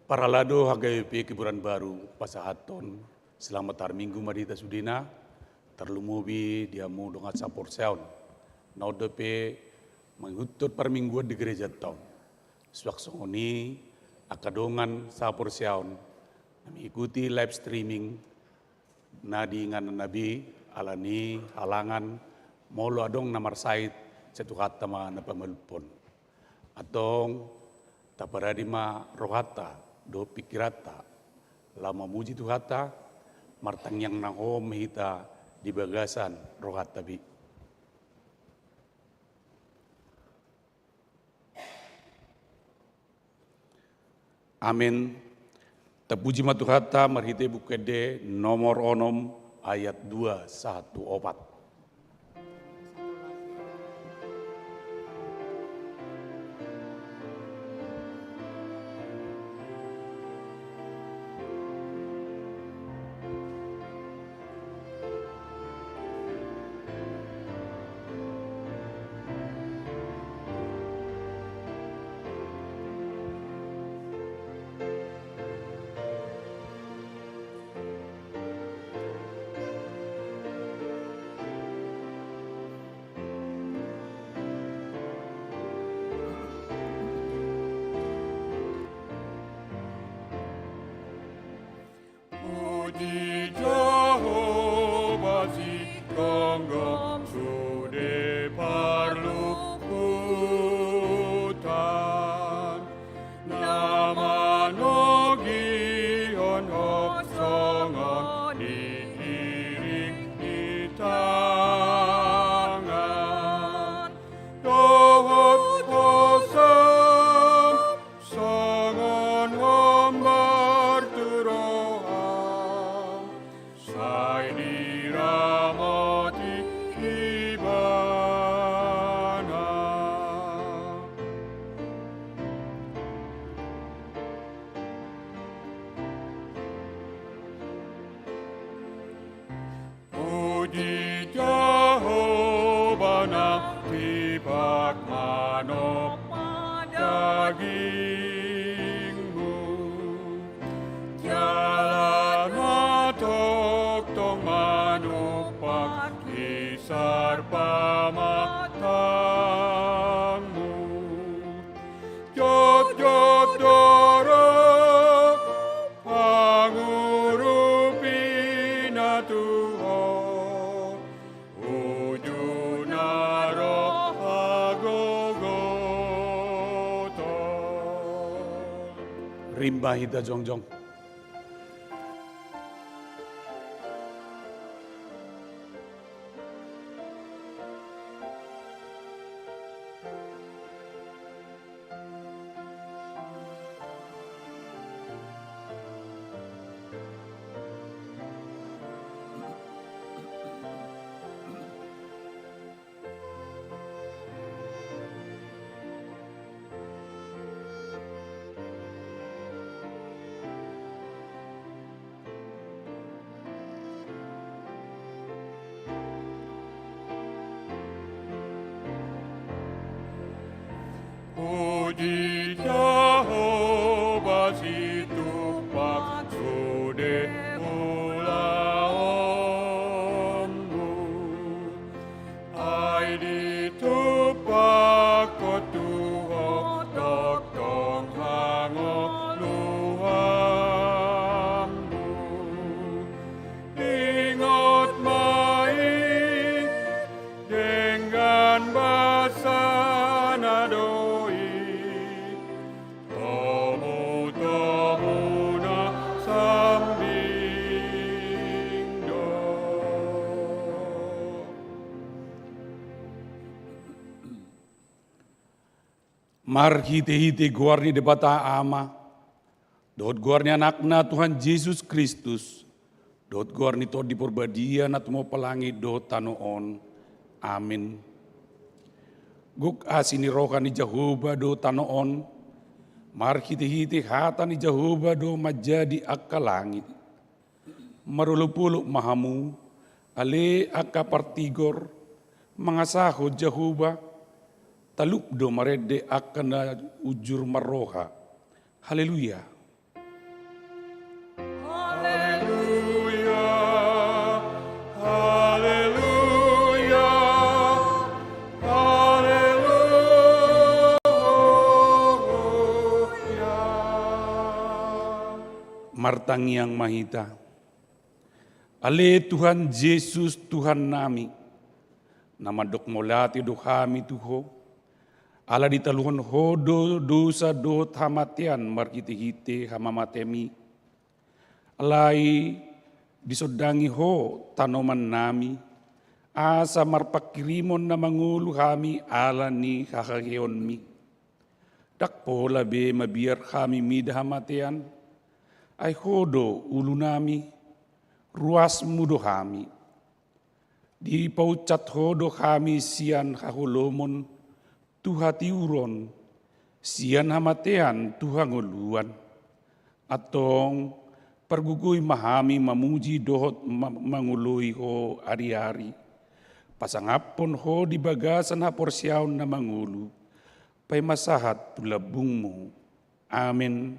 Paralado hagayupi kiburan baru pasahaton selamat hari minggu marita sudina terlumubi diamu dongat sapor seon naudope mengutut permingguan di gereja tahun swaksongoni akadongan sapor seon mengikuti live streaming nadi ngan nabi alani halangan molo adong namar sait satu kata ma na pamalupon atong taparadima rohata do pikirata lama muji tuhata martang yang nahom hita di bagasan rohata bi. Amin. Terpuji matuhata marhite bukede nomor onom ayat 214. Puji Jehovah si gonggong sude parlu hutan nama nogi on hok songon diiring di tangan dohot hosam songon hombar turoa sai diramati ibana. Puji Jehovah na tibak manok dagingmu jalan matok tong manupak kisar pamatangmu jod jod dorok pangurupi na Tuhan ujuna roh agogoto. Rimba hita jongjong. Puji Jehovah si tupak sude ulaommu ai di tupak ko tuho tok tong hango luhammu ingot mai dengan basana doi tomu na sambindo. Mar hite-hite guarni de bata ama. Dot guarni anakna Tuhan Yesus Kristus. Dot guarni to di porbadia na tumo pelangi dot tanoon. Amin. Guk asini rohani Jehovah do tanoon. Mar hite-hite hatani Jehovah do majadi akka langit. Marulupuluk mahamu. Ale akka partigor. Mangasaho Jehovah. Taluk do marede akan ujur maroha. Haleluya. martangiang mahita. Ale Tuhan Yesus Tuhan nami, nama dok molati do kami tuho, ala ditaluhon hodo dosa do hamatian markiti-hite hamamatemi, alai disodangi ho tanoman nami, asa marpakirimon na mangulu kami ala ni kakageon mi. Dakpo labe mabiar kami mida hamatian, ay hodo ulu nami, ruas mudo kami. Di paucat hodo kami sian kahulomon, tuhati uron, sian hamatian tuhanguluan. Atong perguguy mahami mamuji dohot mangului ho ari-ari. Pasangapon ho di bagasan ha porsyaon na mangulu, pay masahat tulabungmu. Amin.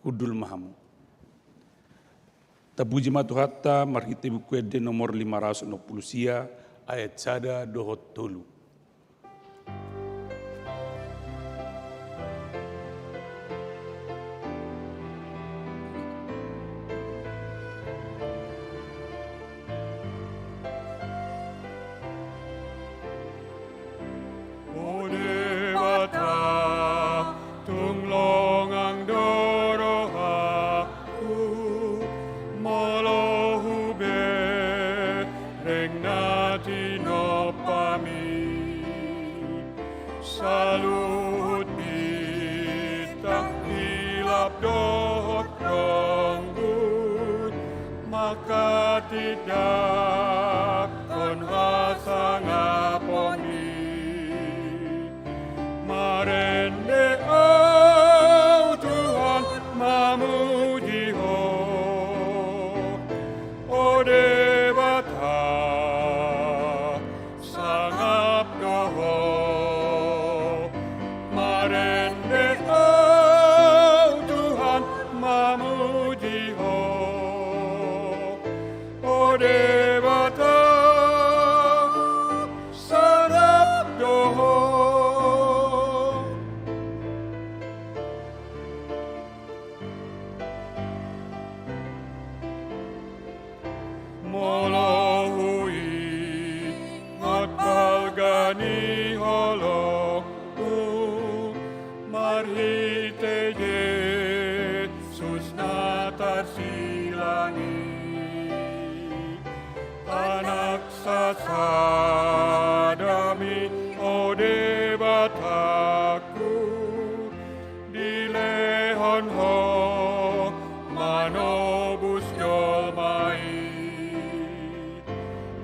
Hudul mahamu. Tabuji matuhatta marhiti bukwede nomor 560 sia ayat sada dohot tolu. O Dewata, tunglong ang dorohaku, malohube, reng natinopami, salut bitang hilap dohot ronggut, maka tidak kon hasangaponi. Marende au Tuhan mamuji ho, o Dewata sangap doho. Marende au Tuhan mamuji ho, o Dewata sangap doho. Molohui ngot balgani holokku, marhite Yesus natar silangi, anak sasadami o Dewataku, dilehon ho manobus jolmai.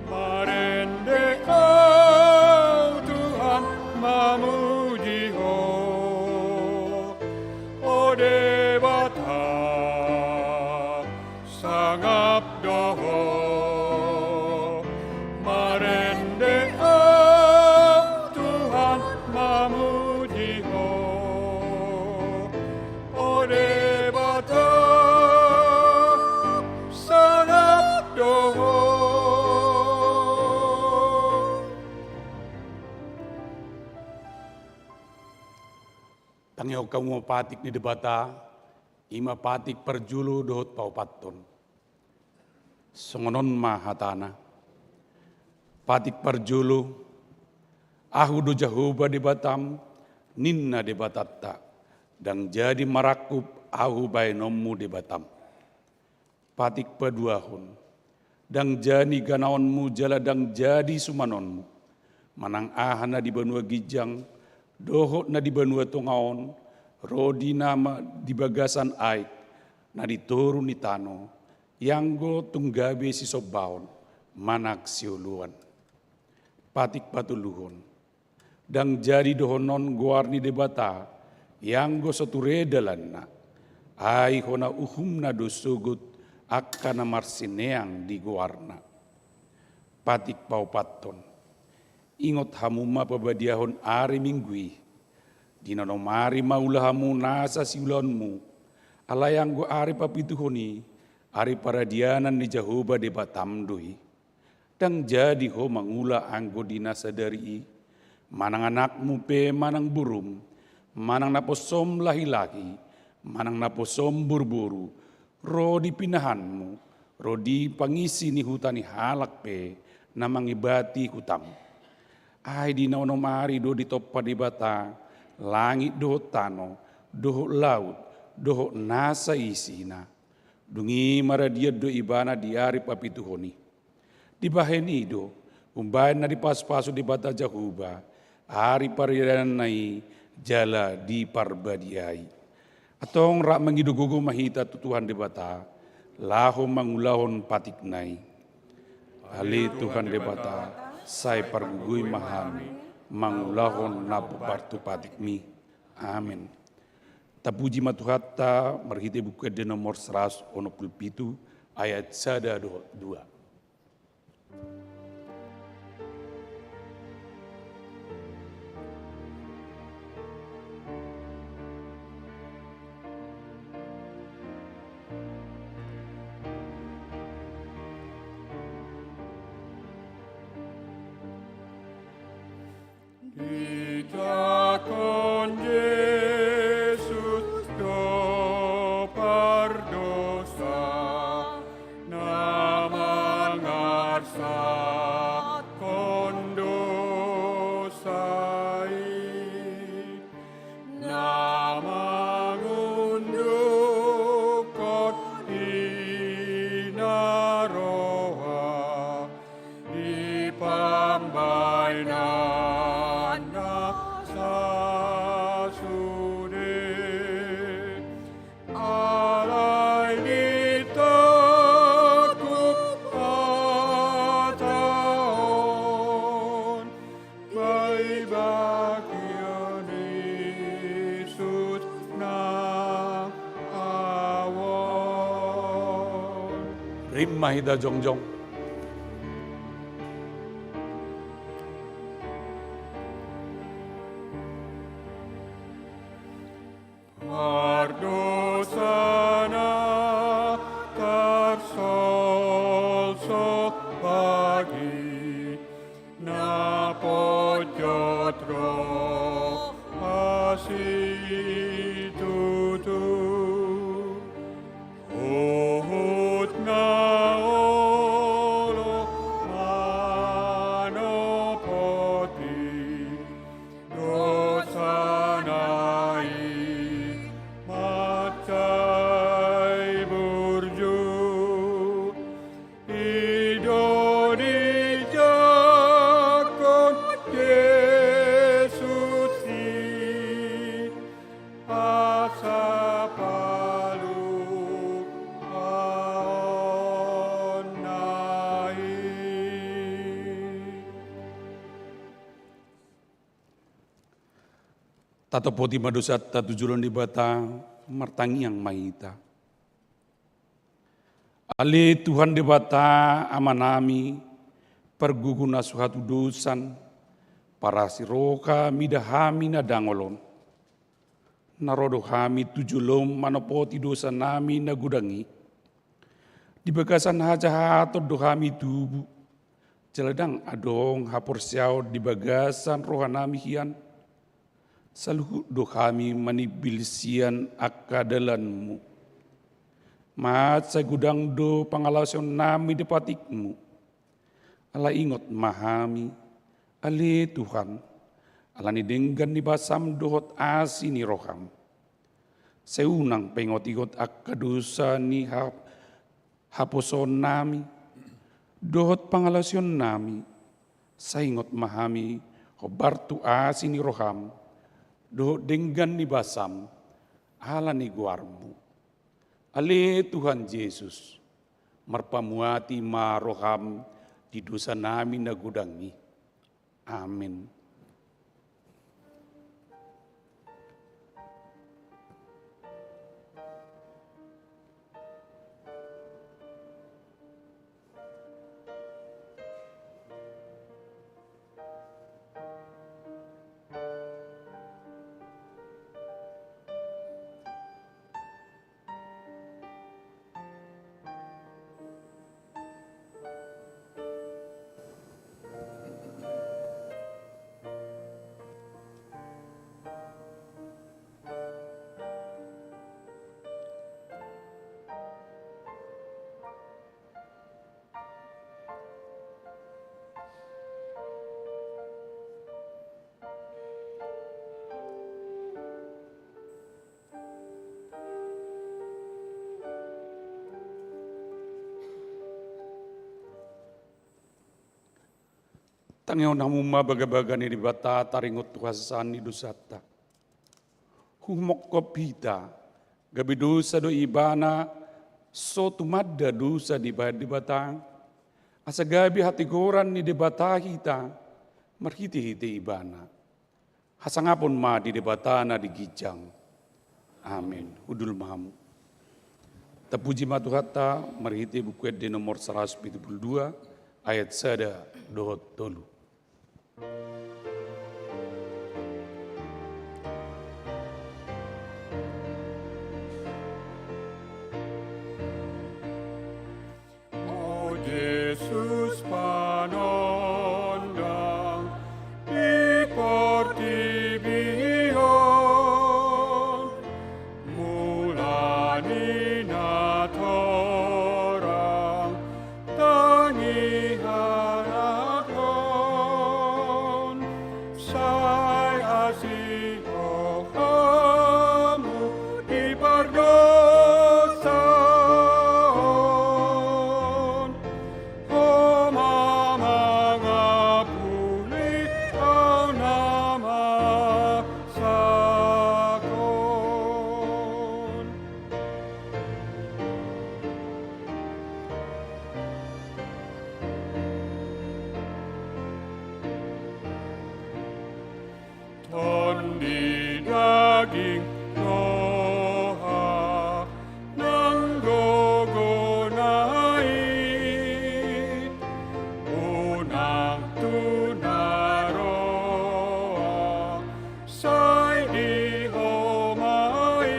Marende au Tuhan mamuji ho, o Dewata sangap doho. Marende au Tuhan mamuji ho, o Dewata sangap doho. Tangiau kamu patik ni debata, ima patik perjulu dohot paupaton. Songonon mahatana. Patik perjulu, ahu do jahuba debatam, ninna debatatta, dan jadi marakup ahu bainommu debatam. Patik peduahun, dan jadi ganaonmu jala dan jadi sumanonmu, manang ahana di benua gijang, dohot na di benua tongaon, rodi nama di bagasan aik, na di toru ni tano, yanggo tunggabe si sobaon, manak siuluan. Patik patuluhon, dan jadi dohonon guarni debata, yanggo soturedalan na, ai hona uhumna dosugut, akkana marsineang di guarna. Patik paupaton, ingot hamuma pabadiahon ari minggui, dinanomari maulahamu nasa siulonmu, alayang go ari papituhoni, ari paradianan ni Jahoba de batamdui, dang jadi ho mangula anggo dinasa dari, manang anakmu pe manang burum, manang naposom lahi-lahi, manang naposom burburu, Ro di pinahanmu, ro di pangisi ni hutani halak pe, na mangibati hutam. Ai di naono mari do di toppa di bata, langit do tano, do laut, do nasa isina. Dungi maradia do ibana diari papituhoni. Di baheni do, umbayan na di pas-pasu di bata jahuba, hari pariran nai jala di parbadiai. Atong rak mangidugugo mahita tutuhan di bata, laho mangulahon patik nai. Ali Tuhan di bata, sai pargugui mahami, mangulahon napu partu patik mi. Amin. Tapuji matuhatta marhite buku de nomor 117 ayat 1-2. Kita con Yesus do pardosa, na mangarsa con dosai, na mangundukot inaroha, di pambainan Mahida jongjong. Pardosana tarsolso pagi na pojotro asitutu uhut na Tato poti madosat tatu julon di bata martangi yang mahita. Ali Tuhan di bata amanami perguguna suatu dosan para siroka midahami na dangolon. Narodo hami tujulom manopoti dosa nami na gudangi. Di bagasan haja hato dohami tubu. Jeladang adong hapor siaw di bagasan rohanami hian. Saluhu dohami manibilisian akadalanmu. Mat sa gudang do pangalawasyon nami depatikmu. Ala ingot mahami, ali Tuhan, ala ni denggan ni basam dohot asi ni roham. Seunang pengot-igot akadusa ni haposon nami, dohot pangalawasyon nami, sa ingot mahami, hobartu asi ni roham, dohot denggan ni basam, ala ni guarmu. Ali Tuhan Yesus, marpamuati maroham di dosa nami na gudangi. Amin. Tangyo namuma baga-baga ni dibata taringot tuhasan ni dosata. Humok kopita, gabi dosa do ibana, so tumadda dosa di batang. Asa gabi hati goran ni debata kita, marhiti-hiti ibana. Hasangapon ma di debatana di gijang. Amin. Udul mahamu. Tapuji matuhata, marhiti buku di nomor 172, ayat 1 dohot tolu. Yesus panondang di portibion, mulani na torang tangi harapon, say asiho kamu di pardosa. Di daging roha ng gogonai, unang tunaroa sa'y di homai,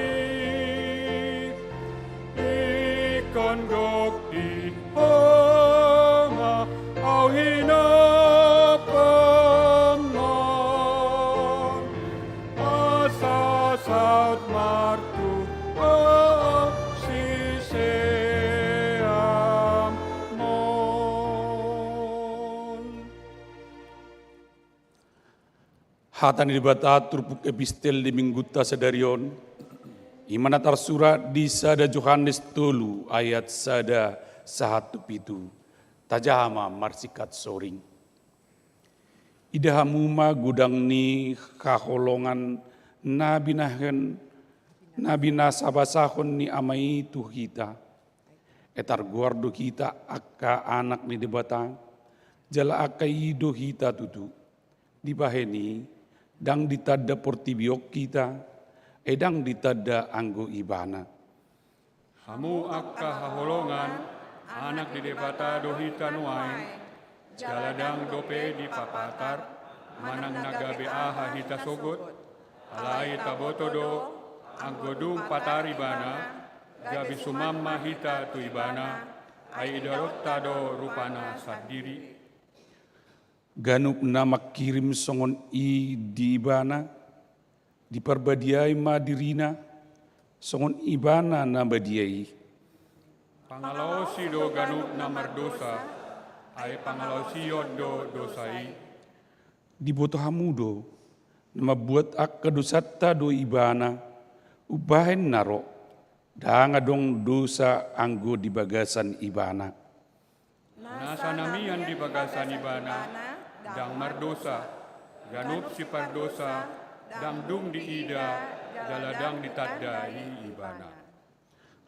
ikondok di homa au hinapam saut martu si seam mon. Hatan di bata turpuk epistel di mingguta sedarion. Imana tarsurat di sada Yohanes tolu ayat sada 1 pitu. Tajahama marsikat soring. Idahamuma gudang ni kaholongan nabi nasabasahon ni amai tu kita. Etar guardo kita akka anak ni debatang. Jala akka ido kita tutu. Dibaheni dang ditada portibiok kita. Edang ditada anggo ibana. Hamu akka haholongan anak di debata dohita nuai. Jaladang dope di papatar manang nagabe aha hita sogot. Alai tabotodo anggodung patari bana gabi sumamma hita tu ibana ai idarot tado rupana sadiri. Ganup nama kirim songon i di ibana diperbadiai madirina songon ibana na badiai. Pangalausi do ganup namar dosa ai pangalausi yodo dosai. Diboto hamudo nama buat akka dosata do ibana ubahen naro danga dong dosa anggo di bagasan ibana. Nasa namian di bagasan ibana dang mardosa ganup si pardosa dang dung di ida jaladang ditadai ibana.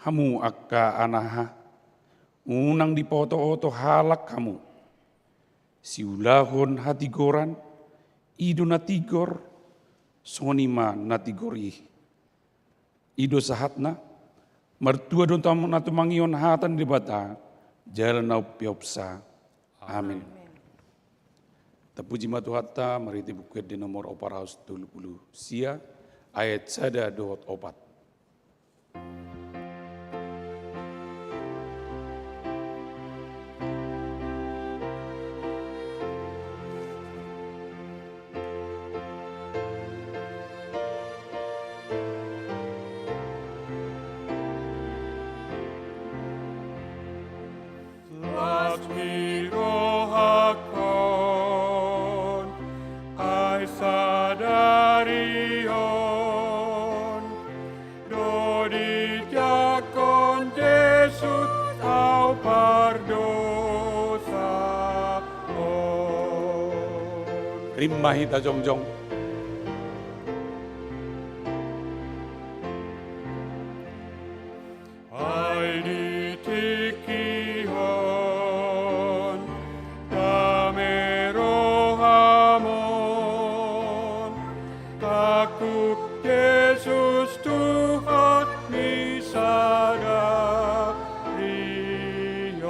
Hamu akka anaha unang dipoto-oto halak kamu siulahon hati goran ido natigor songonima natigori. Ido sahatna, mertua don tamu natu mangion hatan di bata, jalan nau piopsa. Amin. Tapuji matu hatta, meriti buku di nomor 430 sia, ayat 1 4. Rimma hita jongjong. Ai di tikihon, tamero hamon, takut Yesus Tuhan misada rion.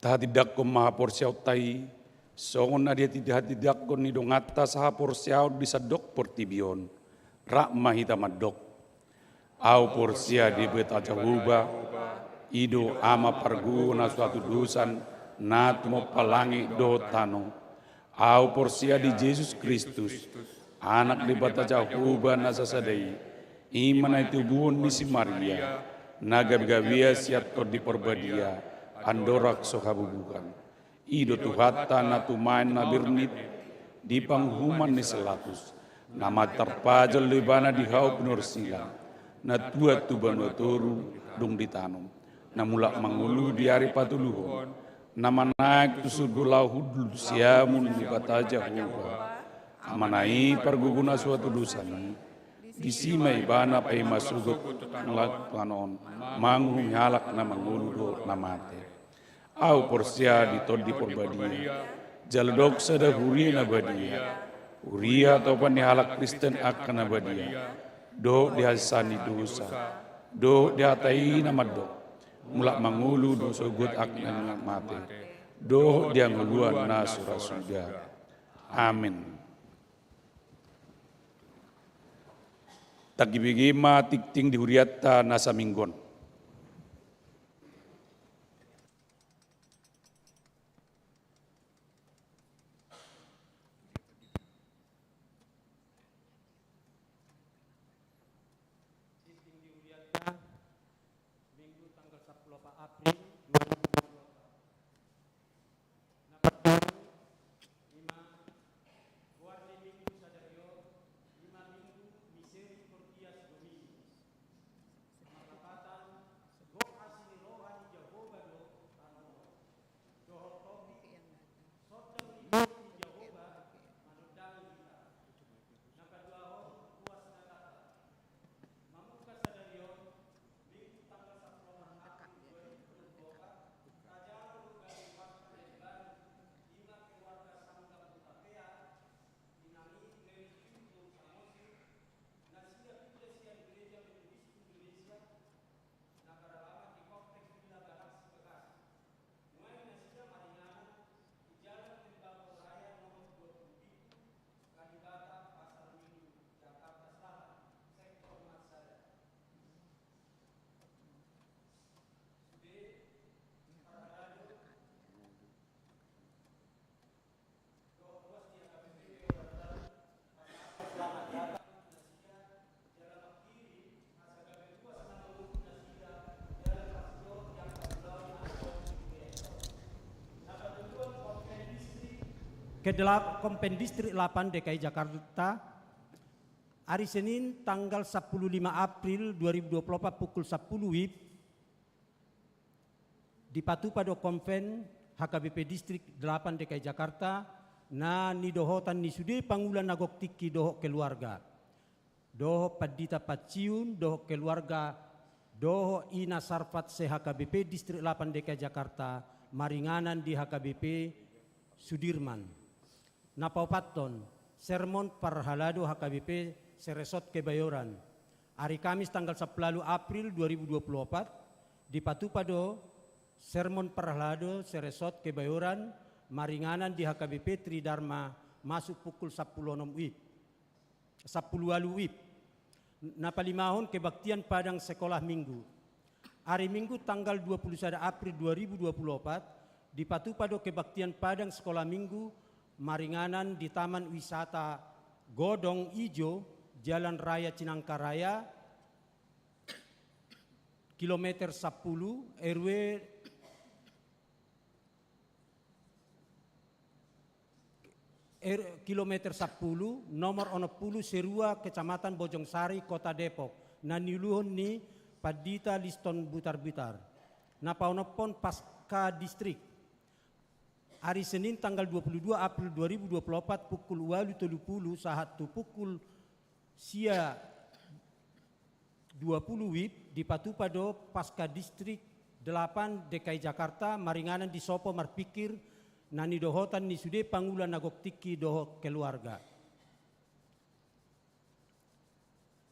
Tahatidak ko mga porsyaw tay, songon na dia tidak ko ni dongata sa porsyaw di sadok portibion, rak mahita madok. Au porsya di beta jahuba, ido ama parguna suatu dusan, natmo palangi do tano. Au porsya di Yesus Kristus, anak di bata jahuba nasasadai, iman itu buon ni si Maria, nagabgavia siat ko di porbadia, andorak sohabubukan. Ido tuhata na tumain na birnit, di panghuman ni selatus, nama terpajal lebana di haup nur silang, na tua tuban watoru dung ditanum, na mulak mangulu di hari patuluhon, nama naik tusudulau hudul siamun di bataja huba, amanai perguguna suatu dusan, disimai bana pai masugot ngelak panon, manghum halak na mangulu do namate. Au porsya ditod di porbadia, jaladok sada huri na badia, huria atau halak Kristen akan na badia, do dihasani dosa, do dihatai na madok, mulak mangulu do sogut akna mate, do dia nguluan na surasuda. Amin. Tagibigima tikting di huriata nasa minggon. Kompen Distrik 8 DKI Jakarta, hari Senin tanggal 15 April 2024 pukul 10 WIB, dipatu pada Konven HKBP Distrik 8 DKI Jakarta, na nidohotan ni sude pangulan nagok tiki doho keluarga, doho padita paciun, doho keluarga, doho ina sarfat se HKBP Distrik 8 DKI Jakarta, maringanan di HKBP Sudirman. Napaupaton, sermon parhalado HKBP Seresot Kebayoran. Hari Kamis tanggal 10 April 2024, dipatu pada sermon parhalado Seresot Kebayoran, maringanan di HKBP Tridharma masuk pukul 10 WIB. 10 WIB. Napalimahon kebaktian padang sekolah minggu. Hari Minggu tanggal 21 April 2024, dipatu pada kebaktian padang sekolah minggu, maringanan di Taman Wisata Godong Ijo, Jalan Raya Cinangkaraya, kilometer 10, RW kilometer 10, nomor 10 Serua, Kecamatan Bojongsari, Kota Depok. Naniluhon ni Padita Liston Butar-Butar. Napaunopon Pasca Distrik. hari Senin tanggal 22 April 2024 pukul 8.30 sahatu pukul sia 20 WIB di Patupado Pasca Distrik 8 DKI Jakarta maringanan di sopo marpikir nani dohotan ni sude pangulan nagok tiki doho keluarga.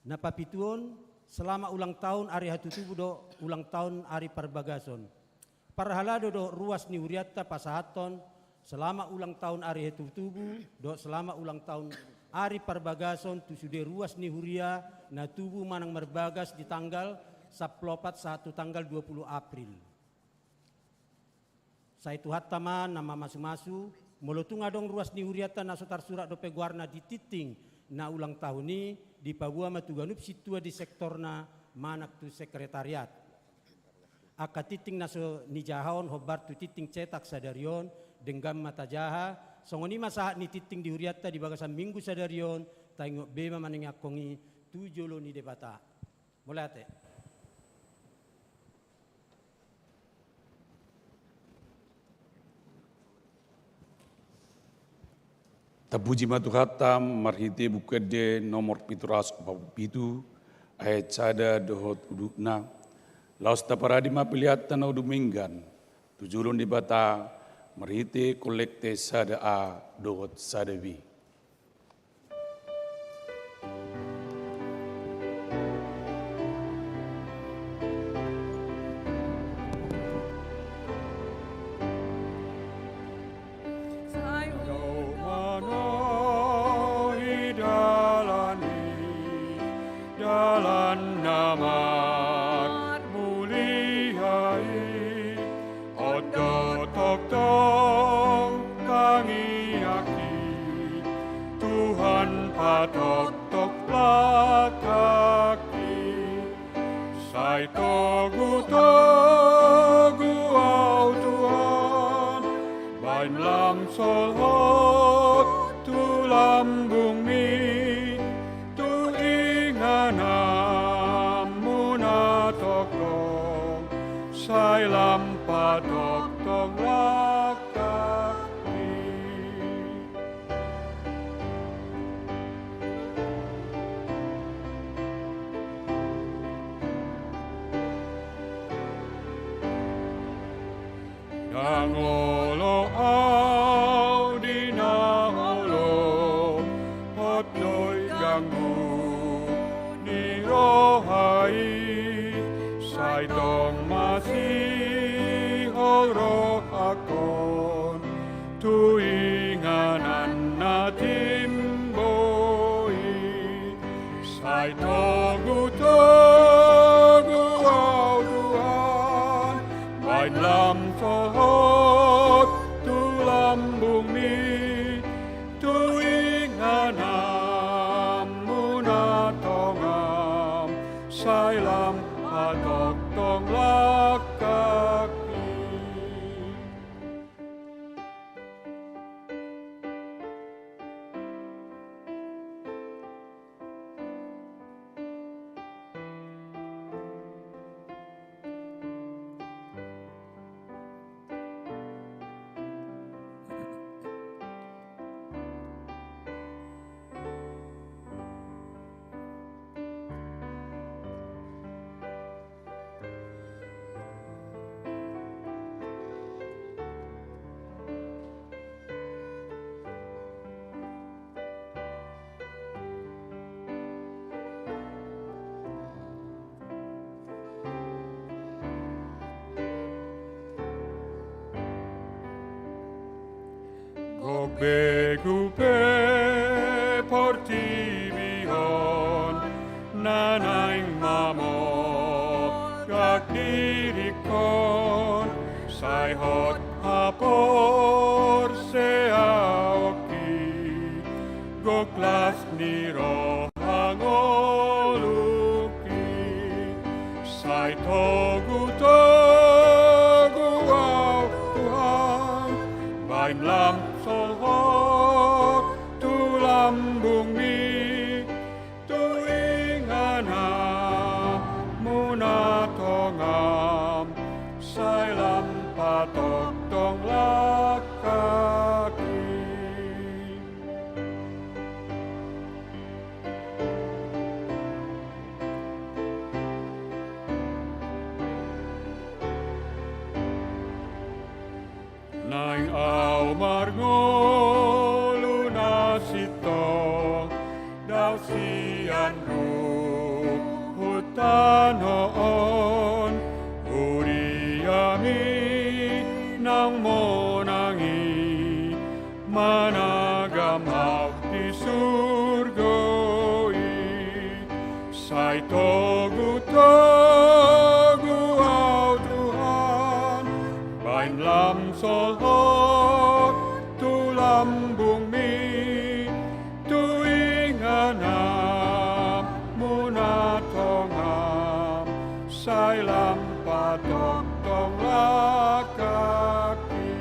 Napapituon selama ulang tahun hari hatutubu do ulang tahun hari Parbagason. Parhalado do ruas ni Huriatta pasahaton selama ulang tahun hari hatutubu do selama ulang tahun hari Parbagason tu sude ruas ni Huria na tubu manang merbagas di tanggal saplopat 1 tanggal 20 April. Saya tuhat taman nama masu-masu molotunga dong ruas ni Huriatta na sotar surat dope guarna di titing na ulang tahun ni di Pabua matuganup situa di sektorna manak tu sekretariat. Aka titing naso ni jahon hobar tu titing cetak sadarion denggam mata jaha songoni masahat ni titing di Huriatta di bagasan minggu sadarion tengok bema manengakongi tujolo ni debata. Mulai ate. Tapuji matuhatam marhite bukede nomor pituras pitu ayat cada dohot udukna laos taparadima piliatan udu minggan tujulun di bata marhite kolekte sada a dohot sadawi. Begupe portibion nanaing mamo kakirikon sai hot hapor seaoki goklas niro hangoluki sai togu au Tuhan baim lam lambung mi tuingana munatongam sai lam patok tong laka Naing au marngo lunasito daw sian hutan hoon uriami nang monangi managamaw di surgoi say togu-togu au Tuhan bain lam solhot tu lambung mi tuinganam munatongam say lampadok tong lakaki.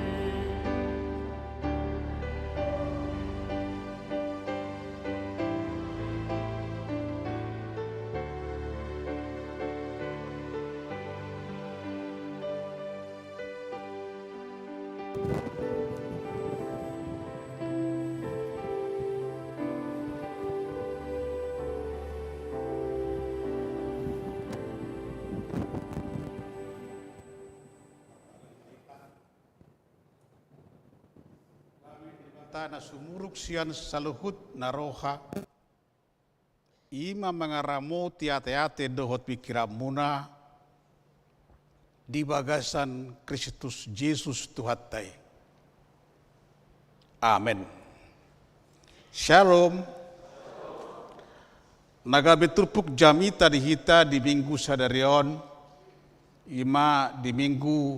Na sumuruk sian saluhut naroha ima mengaramo tiate-ate dohot pikiran muna di bagasan Kristus Yesus Tuhatai. Amen. Shalom. Nagabe turpuk jamita di hita di minggu sadarion ima di minggu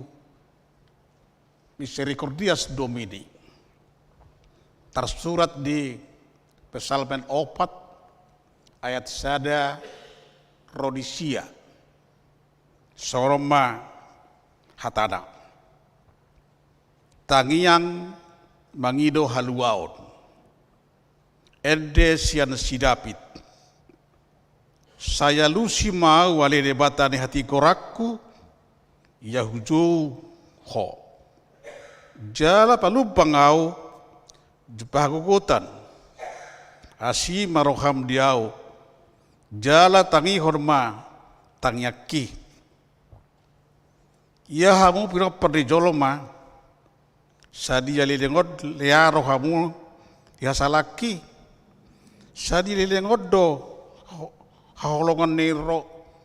Misericordias Domini. Tersurat di Psalmen 4 ayat sada Rodisia Soroma hatana tangiang mangido haluaon ede sian sidapit saya lusi mau wale debatane hati korakku yahuju ho jala palupang au jepah kukutan asi maroham diau jala tangi horma tangyaki ia hamu piro perdi joloma sadi jali dengot lea rohamu ya salaki sadi lelengod do haholongan ni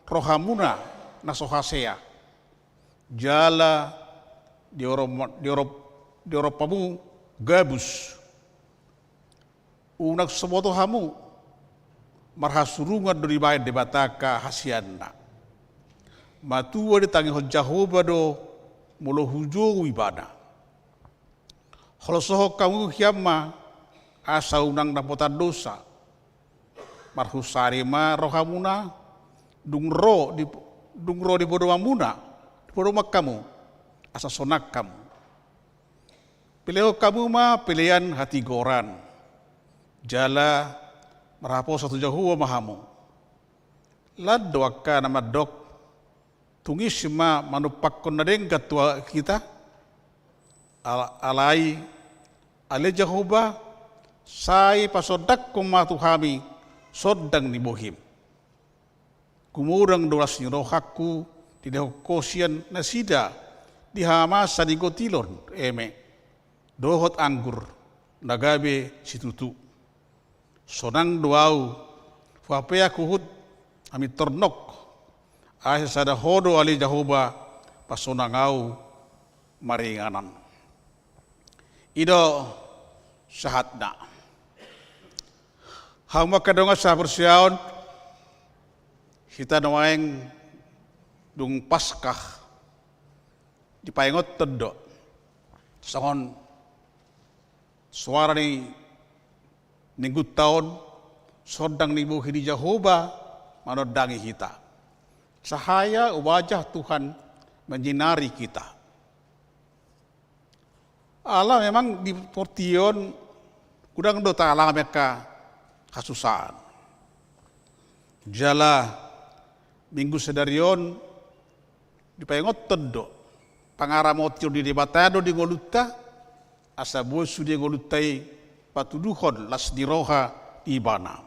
rohamuna nasohasea jala dioropamu gabus unak semoto hamu marhasurungan dari bayan debataka hasianna matua di tangi Jehovah do mulo hujo wibana holosoho kamu hiamma asa unang dapota dosa marhusarima rohamuna dungro di bodo mamuna di bodo makamu asa sonak kamu pilih kamu ma pilihan hati goran jala merapo satu jauh mahamu lado akka nama dok tungis ma manupakon nadeng katua kita alai ale Jehovah sai pasodak kuma tuhami sodang ni bohim kumurang dolas ni rohaku tidak kosian nasida dihama sadigotilon eme dohot anggur nagabe situtu sonang doau fapea kuhut ami tornok ahis sada hodo ali Jehovah pasonangau maringanan ido sahatna hama kadonga sabersiaon kita noaeng dung Paskah dipaingot tedok songon suara ni minggu tahun sodang nibu hidi Jehovah manodangi kita cahaya wajah Tuhan menyinari kita Allah memang di portion kudang do ta'ala mereka kasusahan jala minggu sedarion dipaingot tedok pangaramotio di debatado di ngoluta asa bosu di ngolutai patuduhon las diroha ibana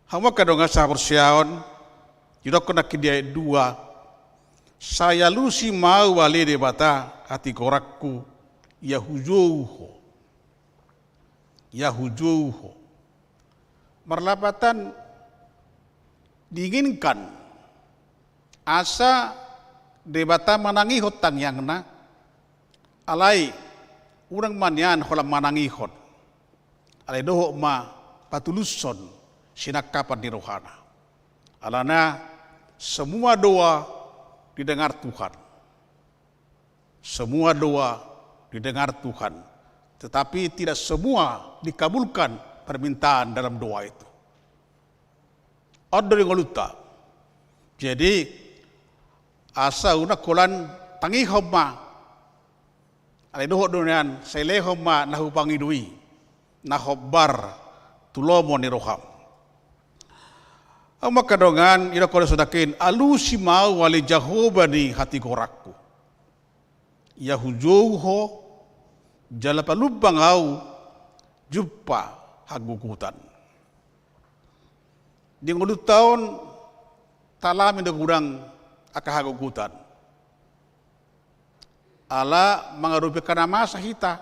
hama kadonga sahabat siaon yudok nak dia dua saya lusi mau wale debata hati korakku Yahujuho. Merlapatan diinginkan asa debata manangi hotang yang na alai urang manyan holam manangi hot alai doho ma patuluson sinakapan di rohana alana semua doa didengar Tuhan. Semua doa didengar Tuhan, tetapi tidak semua dikabulkan permintaan dalam doa itu. Ada yang luta. Jadi asa una kolan tangi homa. Ale doho dunian sele homa nahu pangidui nahobar tulomo ni roham. Ang makadongan ira kola sudakin alusi mau wali Jehovah ni hati korakku. Yahujuho jala palubang au jumpa hagugutan. Di ngulut tahun talamin do kurang akahagugutan. Ala mangarupi kanama sahita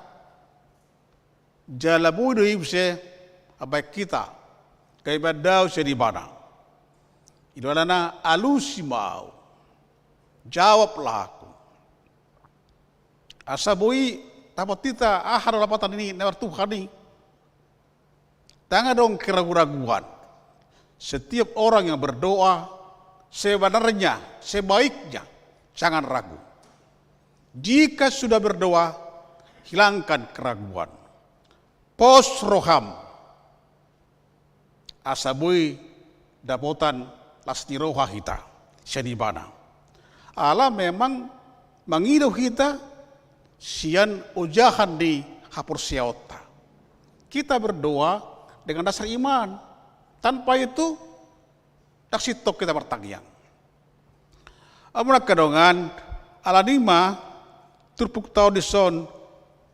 jala budo ibse abay kita kay badaw siya di bana. Idolana alusi mau jawablah aku. Asabui dapat kita ahar lapatan ini nawar Tuhan ini. Tangan dong keraguan-raguan. Setiap orang yang berdoa sebenarnya, sebaiknya jangan ragu. Jika sudah berdoa, hilangkan keraguan. Pos roham. Asabui dapatan lasti roha kita, syadibana. Allah memang mengidup kita sian ujahan di hapur siota. Kita berdoa dengan dasar iman. Tanpa itu, tak sitok kita bertangiang. Amunah kedongan, alanima, turpuk tau dison,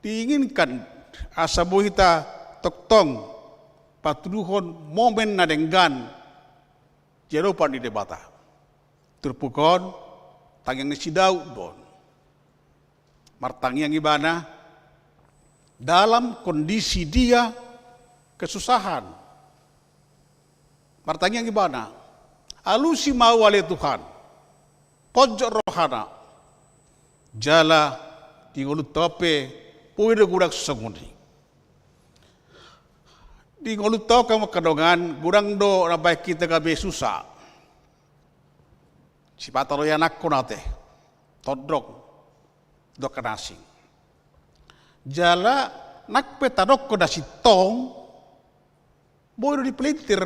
diinginkan asabu kita toktong, patuduhon momen nadenggan, jeropan di debata. Turpukon, tangiang ni sidau don. Martangiang ibana, dalam kondisi dia kesusahan. Martangiang ibana, alusi mau wale Tuhan, pojok rohana, jala tingulut tope, puide gudak sesungguhnya. Di ngulut tau kamu kadongan, gurang do nabai kita gabe susah. Si pataro yang aku nate, todok, do kanasing. Jala nak petadok ko dasi tong, boleh dipelintir,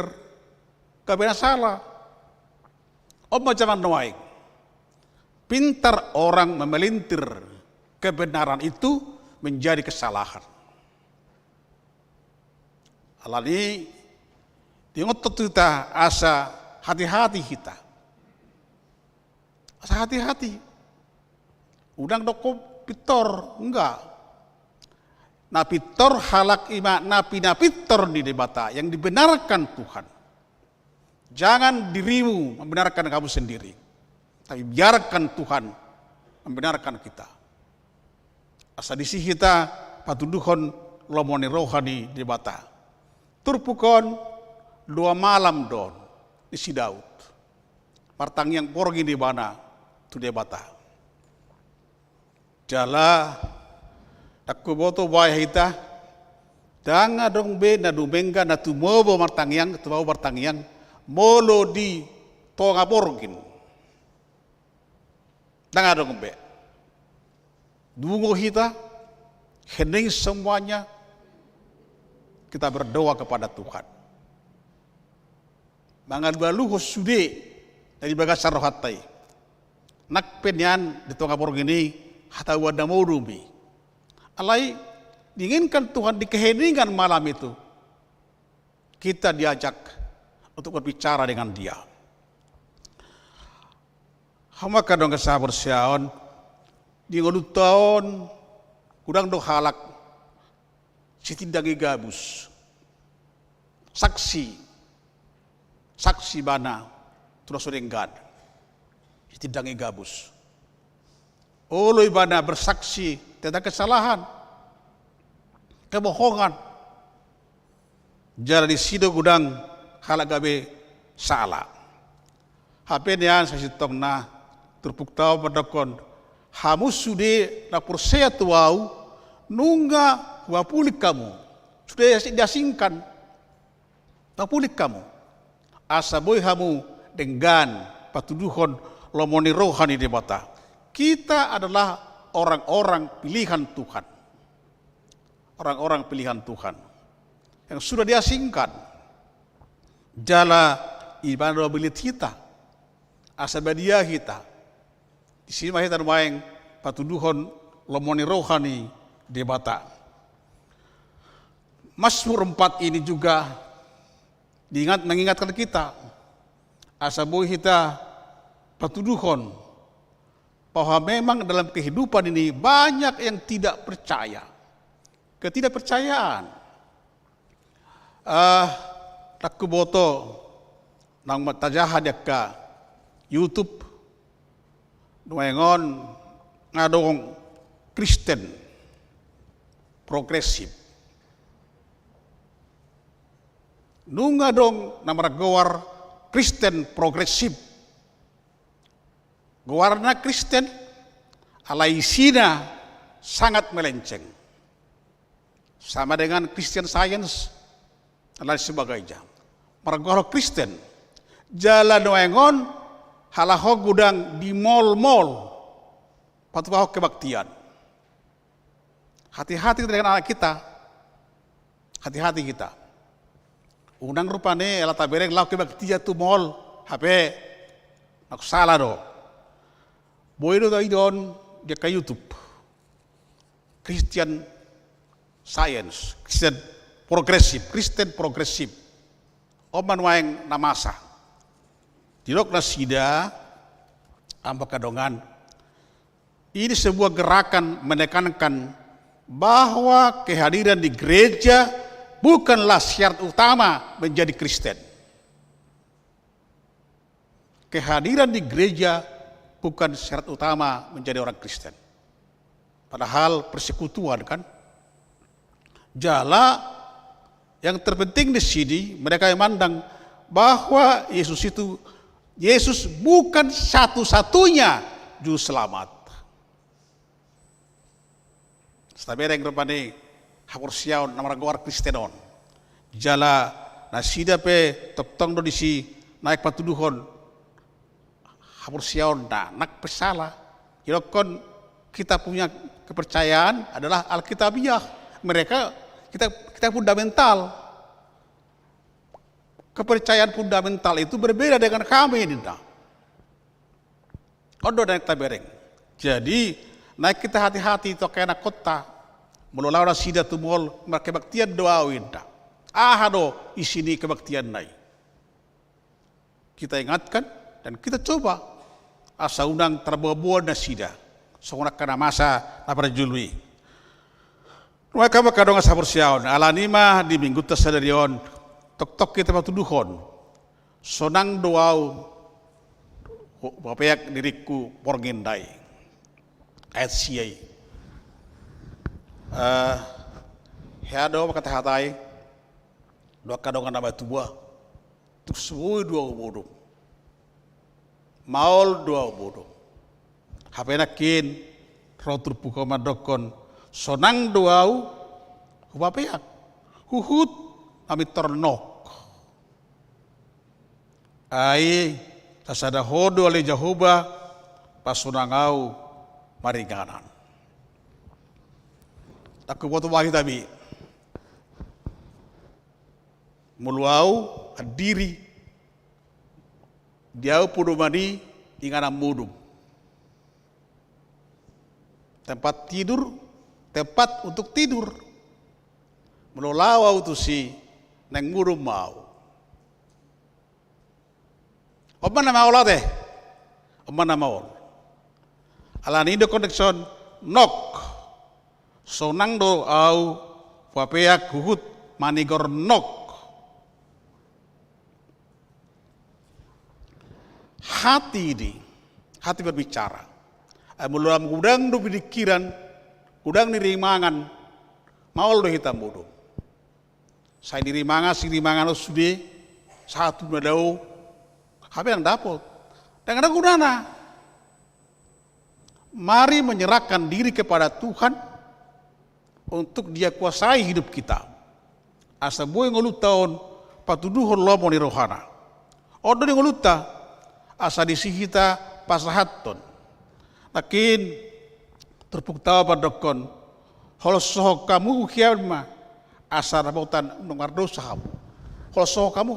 gabe salah. Om macam noai. Pintar orang memelintir kebenaran itu menjadi kesalahan. Alani tingotot kita asa hati-hati kita. Asa hati-hati. Udang doko pitor enggak. Na pitor halak ima napi pitor di debata yang dibenarkan Tuhan. Jangan dirimu membenarkan kamu sendiri. Tapi biarkan Tuhan membenarkan kita. Asa disi kita patuduhon lomoni rohani debata. Turpukon 2 malam don di si Daud. Partang yang porgi di mana tu debata. Jala takku boto bayah hita. Danga dong be na dumengga na tumobo martangyang tumobo martangyang molo di tonga porgin. Danga dong be. Dungo hita hening semuanya. Kita berdoa kepada Tuhan. Mangaluho sude dari bagasar rohatai. Nak penyan di tengah porong ini hatawa damorumi. Alai diinginkan Tuhan di keheningan malam itu. Kita diajak untuk berbicara dengan Dia. Hama kadang kesabar siaon di ngulut tahun kurang do halak. Sitindangi gabus, saksi bana, terus serenggan, sitindangi gabus, Olo ibana bersaksi tentang kesalahan, kebohongan. Jala di sido gudang halak gabe salah. Hape nian sa sitong na turpuk tao padakon hamu sude na persea tuau nunga wapulik kamu. Sudah diasingkan wapulik kamu. Asa boy hamu dengan patuduhon lomoni rohani di mata. Kita adalah orang-orang pilihan Tuhan. Orang-orang pilihan Tuhan yang sudah diasingkan. Jala ibadah bilit kita, asabadia kita. Di sini kita main patuduhon lomoni rohani di mata. Mazmur 4 ini juga mengingatkan kita, asaboy kita patuduhon bahwa memang dalam kehidupan ini banyak yang tidak percaya. Ketidakpercayaan. Takku boto nang matajahan ka YouTube nuengon ngadong Kristen progresif. Nunga dong namaragawar Kristen progresif. Warna Kristen alaisina sangat melenceng. Sama dengan Christian Science dan lain sebagainya. Maragoro Kristen jalan doengon halaho gudang di mall-mall patuh kebaktian. Hati-hati dengan anak kita. Hati-hati kita. Undang rupane elata bereng lau kebaktian tu mall HP nak salah do. Boy do idon dia ke YouTube. Christian Science, Kristen progresif. Oman waeng namasa. Tilok na sida amba kadongan. Ini sebuah gerakan menekankan bahwa kehadiran di gereja bukanlah syarat utama menjadi Kristen. Kehadiran di gereja bukan syarat utama menjadi orang Kristen. Padahal persekutuan kan. Jala yang terpenting di sini mereka yang mandang bahwa Yesus bukan satu-satunya juru selamat. Stabere yang rupane hapursiaon namaragawar Kristenon. Jala nasida pe toptong do disi naik patuduhon hapursiaon nak pesalah. Yokon kita punya kepercayaan adalah Alkitabiah. Mereka kita fundamental. Kepercayaan fundamental itu berbeda dengan kami Dinda. Odo dan kita bereng. Jadi naik kita hati-hati itu kena kota. Melola sida tumol kebaktian doa winda. Ahado isini kebaktian nai. Kita ingatkan dan kita coba asa undang terbawa-bawa na sida. Songonak kana masa naparjului. Maka makadong asa persiaon alanima di minggu tasadarion tok kita patuduhon sonang doau bapayak diriku porgendai ayat siai heado kata hatai dua kadongan nama tua terus semua dua bodoh maul dua bodoh hapenakin rotur pukoma dokon sonang doau hubapeak huhut kami ternok ai tasada hodo oleh Jehovah pasunangau maringanan aku buat wahi tabi muluau hadiri diau pudumani ingana mudum tempat untuk tidur. Melolawau tu si neng murung mau. Oman nama Allah deh. Oman nama Allah. Alani do connection nok. Sonang do au papeak huhut manigor nok. Hati ini, hati berbicara. Mulam gudang do pikiran, gudang nirimangan, maul do hitam bodoh. Saya nirimangan, si nirimangan sudah satu nadau, apa yang dapat? Dan ada gunanya. Mari menyerahkan diri kepada Tuhan untuk Dia kuasai hidup kita. Asa boy ngolut tahun patuduhon lomo ni rohana. Odo ni ngoluta asa disihita pasahaton. Lakin terpuktawa padokon holo soho kamu kiamma asa rabotan unang mardosa kamu. Holo soho kamu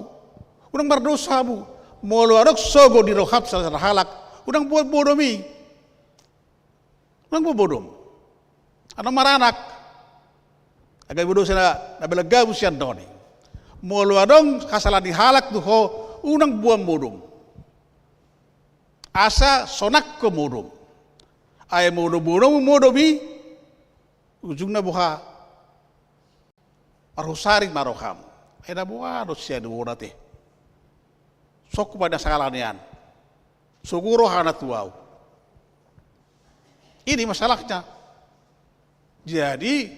unang mardosa kamu. Molo arok sogo di rohap sa halak unang buat bodomi. Unang buat bodom. Anong maranak agay bodoh sana nabelagabu siya doni. Molo adong kasalan di halak tuho unang buang bodom. Asa sonak ke bodom. Ay bodom modomi ujungna buha arusari maroham. Ay nabuha siya duwona te. Sok pada salanian. Suguro hana tuaw. Ini masalahnya. Jadi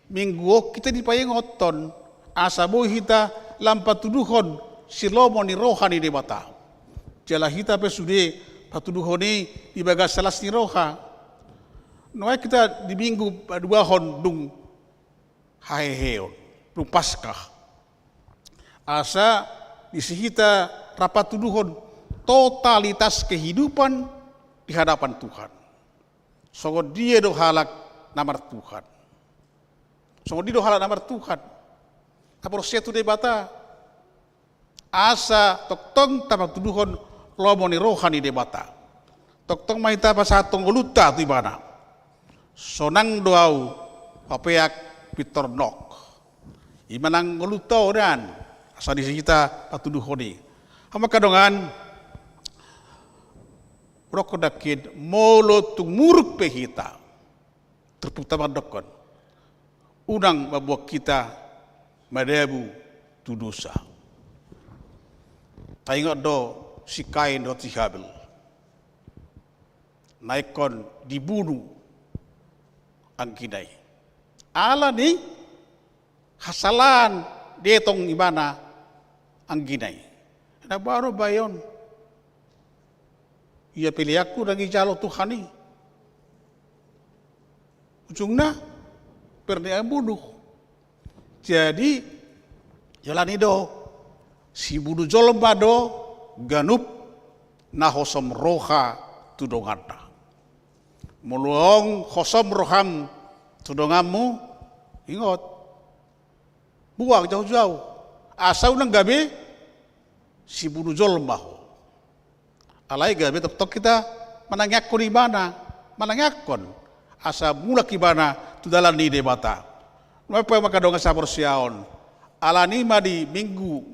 minggu kita dipayengoton asabo hita lampat tuduhon silomo ni rohani di mata. Jala hita pesude patuduhoni di bagas salas ni roha. Noai kita di minggu dua hon dung haheheon dung paskah. Asa disihita rapat tuduhon totalitas kehidupan di hadapan Tuhan. Songo dia do halak namar Tuhan. Songo dia do halak namar Tuhan. Kapor setu de bata asa toktong tapak tuduhon lomo ni rohani de bata. Toktong mahita pasatong uluta tu ibana. Sonang doau papeak pitornok. Imanang uluta dan asa disihita patuduhoni. Hama kadongan rokodakid molo tumuruk pehita terputama dokon unang mabuak kita madebu tudusa taingot do si Kain do si Habel naikon dibunuh ang kinay ala ni hasalan detong ibana ang ginay na baru bayon ia pilih aku lagi jalo Tuhan ini. Ujungnya pernah bunuh. Jadi jalan itu si bunuh jolomba do ganup nahosom roha tudongata. Muluong hosom roham tudongamu ingot buang jauh-jauh. Asal nang gabe si bunuh jolomba. Alai gabe tok kita manangyakon ibana, manangyakon asa mula kibana tu dalan ni debata. Mapa makadong sa porsiaon. Ala ni di minggu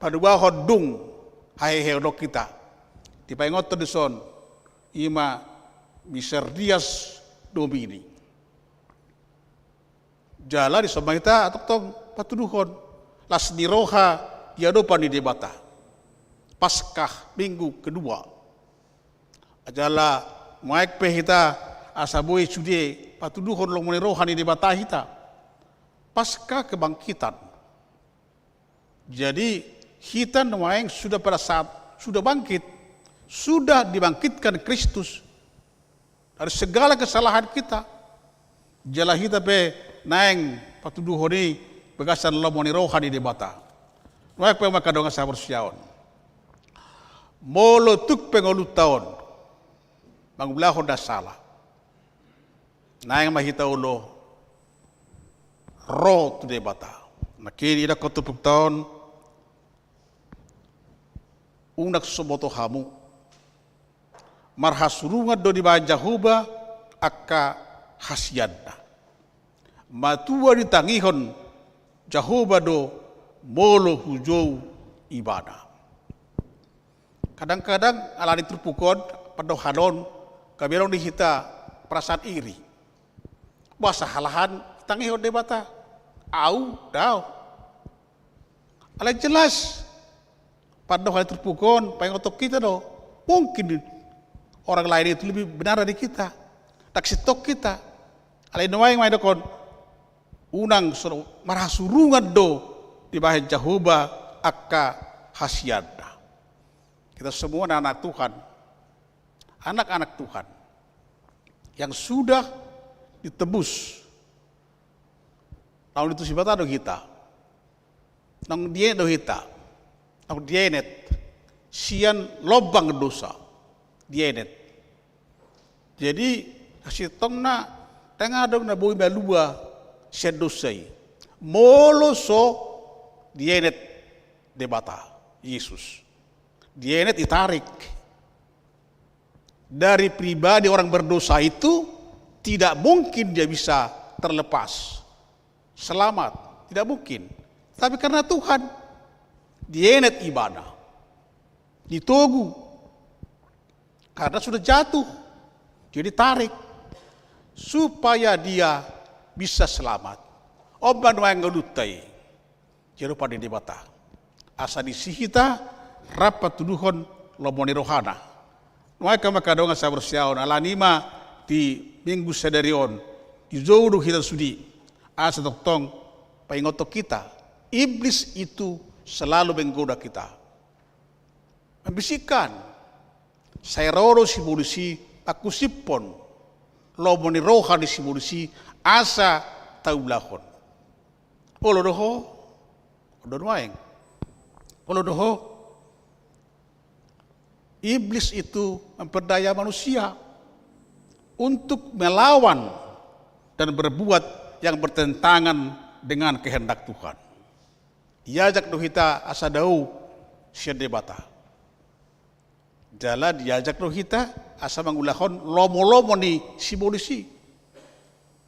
padua hodung hahehe dok kita. Di paingot deson ima miserdias domini. Jala di somaita atok tong patuduhon las di roha diadopan di debata. Paskah minggu kedua. Ajala maik pehita asaboi sude patuduhon long rohani di bata hita. Paskah kebangkitan. Jadi hitan maik sudah pada saat sudah bangkit, sudah dibangkitkan Kristus dari segala kesalahan kita. Jala hita pe naeng patuduhoni bagasan long rohani di bata. Maik pe makadonga sabor siaon. Molo tuk pengolut tahun mangbelahon da salah naing mahita ulo ro tu de bata nakini ida kotupuk tahun unak soboto hamu marhasurungan do di bajahuba akka hasyadna matua ditangihon jahuba do molo hujou ibadah. Kadang-kadang alani terpukon pada hadon kabelong dihita perasaan iri. Bahasa halahan tangihon debata. Au, dau. Alai jelas pada hal terpukon paling otok kita do. Mungkin orang lain itu lebih benar dari kita. Tak sitok kita. Alai noai mai dokon unang marah surungan do di bahan Jehovah akka hasyada. Kita semua anak Tuhan, anak-anak Tuhan yang sudah ditebus. Tahun itu sibata do kita, nang dia do kita, nang dia net, sian lobang dosa, dia net. Jadi kasih tong na tengah dong na boi balua sian dosai, molo so dia net debata Yesus, dia net ditarik. Dari pribadi orang berdosa itu tidak mungkin dia bisa terlepas, selamat, tidak mungkin. Tapi karena Tuhan, dienet ibadah, ditogu, karena sudah jatuh, jadi tarik, supaya dia bisa selamat. Oban yang ngelutai, jadi pada debata. Asa disihita, rapat tuduhon lomoni rohana. Maka makadonga sa bersiaon alanima di minggu sedarion di jodoh kita sudi asa toktong paingotok kita. Iblis itu selalu menggoda kita, membisikkan saya roro si polisi aku sipon lomoni rohani si polisi asa taulahon olodoho odonwaeng olodoho. Iblis itu memperdaya manusia untuk melawan dan berbuat yang bertentangan dengan kehendak Tuhan. Diajak dohita asadau sia debata. Jala diajak dohita asa mangulahon lomo-lomo ni si polisi.